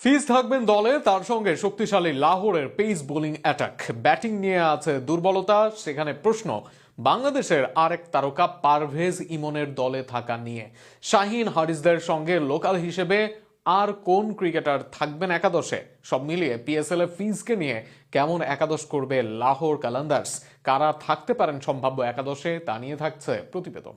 ফিজ থাকবেন দলে, তার সঙ্গে শক্তিশালী লাহোরের পেস বোলিং অ্যাটাক। ব্যাটিং নিয়ে আছে দুর্বলতা, সেখানে প্রশ্ন বাংলাদেশের আরেক তারকা পারভেজ ইমনের দলে থাকা নিয়ে। শাহিন হারিসদের সঙ্গে লোকাল হিসেবে আর কোন ক্রিকেটার থাকবেন একাদশে? সব মিলিয়ে পিএসএল এ ফিজকে নিয়ে কেমন একাদশ করবে লাহোর কালান্দার্স? কারা থাকতে পারেন সম্ভাব্য একাদশে, তা নিয়ে থাকছে প্রতিবেদন।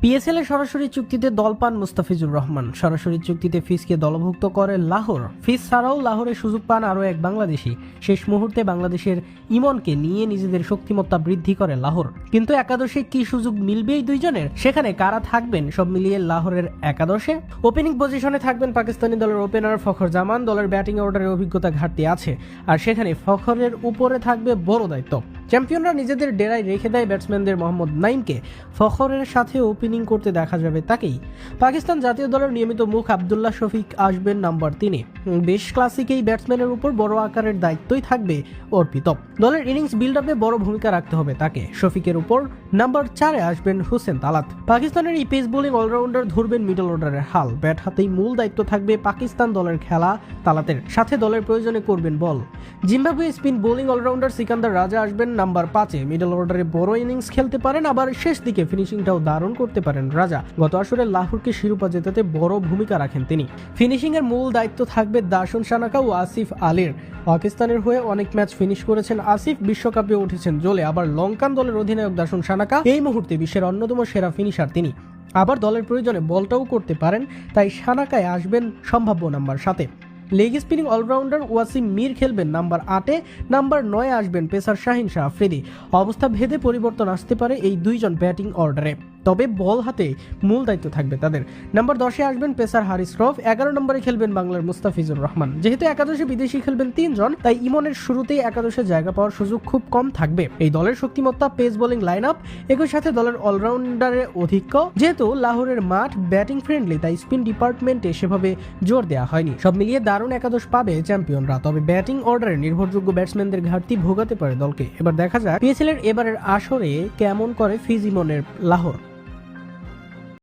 পিএসএল এর সরাসরি চুক্তিতে দল পান মুস্তাফিজুর রহমান। সরাসরি চুক্তিতে ফিজকে দলভুক্ত করে লাহোর। ফিজ ছাড়াও লাহোরের সুযোগ পান আরও এক বাংলাদেশি। শেষ মুহূর্তে বাংলাদেশের ইমনকে নিয়ে নিজেদের শক্তিমত্তা বৃদ্ধি করে লাহোর। কিন্তু একাদশে কি সুযোগ মিলবে এই দুইজনের? সেখানে কারা থাকবেন সব মিলিয়ে লাহোরের একাদশে? ওপেনিং পজিশনে থাকবেন পাকিস্তানি দলের ওপেনার ফখর জামান। দলের ব্যাটিং অর্ডারে অভিজ্ঞতা ঘাটতি আছে, আর সেখানে ফখরের উপরে থাকবে বড় দায়িত্ব। চ্যাম্পিয়নরা নিজেদের ডেরায় রেখে দেয় ব্যাটসম্যানদের মোহাম্মদ নাইমকে। ফখরের সাথে ওপেনিং করতে দেখা যাবে তাকেই। পাকিস্তান জাতীয় দলের নিয়মিত মুখ আবদুল্লাহ শফিক আসবেন নাম্বার 3-এ। বেশ ক্লাসিক এই ব্যাটসম্যানের উপর বড় আকারের দায়িত্বই থাকবে অর্পিত। দলের ইনিংস বিল্ড আপে বড় ভূমিকা রাখতে হবে তাকে। শফিকের উপর নাম্বার 4-এ আসবেন হুসেন তালাত। পাকিস্তানের এই পেস বোলিং অলরাউন্ডার ধরবেন মিডল অর্ডারের হাল। ব্যাট হাতেই মূল দায়িত্ব থাকবে পাকিস্তান দলের খেলা তালাতের সাথে। দলের প্রয়োজনে করবেন ball. Zimbabwe spin bowling allrounder Sikandar Raza আসবেন নাম্বার 5-এ। মিডল অর্ডারে বড় ইনিংস খেলতে পারেন, আবার শেষ দিকে ফিনিশিংটাও দারুণ করতে পারেন রাজা। গত আসরে লাহোরকে শিরোপা জেতাতে বড় ভূমিকা রাখেন তিনি। ফিনিশিং এর মূল দায়িত্ব থাকবে দাসুন সানাকা ও আসিফ আলীর। পাকিস্তানের হয়ে অনেক ম্যাচ ফিনিশ করেছেন আসিফ, বিশ্বকাপে উঠেছেন জ্বলে। আবার লঙ্কান দলের অধিনায়ক দাসুন সানাকা এই মুহূর্তে বিশ্বের অন্যতম সেরা ফিনিশার তিনি। আবার দলের প্রয়োজনে বলটাও করতে পারেন, তাই সানাকায় আসবেন সম্ভাব্য নাম্বার 7-এ। Leg spinning allrounder Wasim Mir খেলবেন নাম্বার 8-এ। নাম্বার 9-এ আসবেন পেসার শাহিন শাহ আফ্রিদি। অবস্থা ভেদে পরিবর্তন আসতে পারে এই দুইজন ব্যাটিং অর্ডারে, তবে বল হাতে মূল দায়িত্ব থাকবে তাদের। নাম্বার 10-এ আসবেন পেসার হারিস রফ। 11 নম্বরে খেলবেন বাংলার মুস্তাফিজুর রহমান। যেহেতু একাদশে বিদেশি খেলবেন 3 জন, তাই ইমনের শুরুতেই একাদশে জায়গা পাওয়ার সুযোগ খুব কম থাকবে। এই দলের শক্তিমত্তা, পেস বোলিং লাইন আপ, একই সাথে দলের অলরাউন্ডারের অধিক্য। যেহেতু লাহোরের মাঠ ব্যাটিং ফ্রেন্ডলি, তাই স্পিন ডিপার্টমেন্টে সেভাবে জোর দেওয়া হয়নি। সব মিলিয়ে দারুণ একাদশ পাবে চ্যাম্পিয়নরা, তবে ব্যাটিং অর্ডারে নির্ভরযোগ্য ব্যাটসম্যানদের ঘাটতি ভোগাতে পারে দলকে। এবার দেখা যায় পিএসএল এর এবারের আসরে কেমন করে ফিজ ইমনের লাহোর।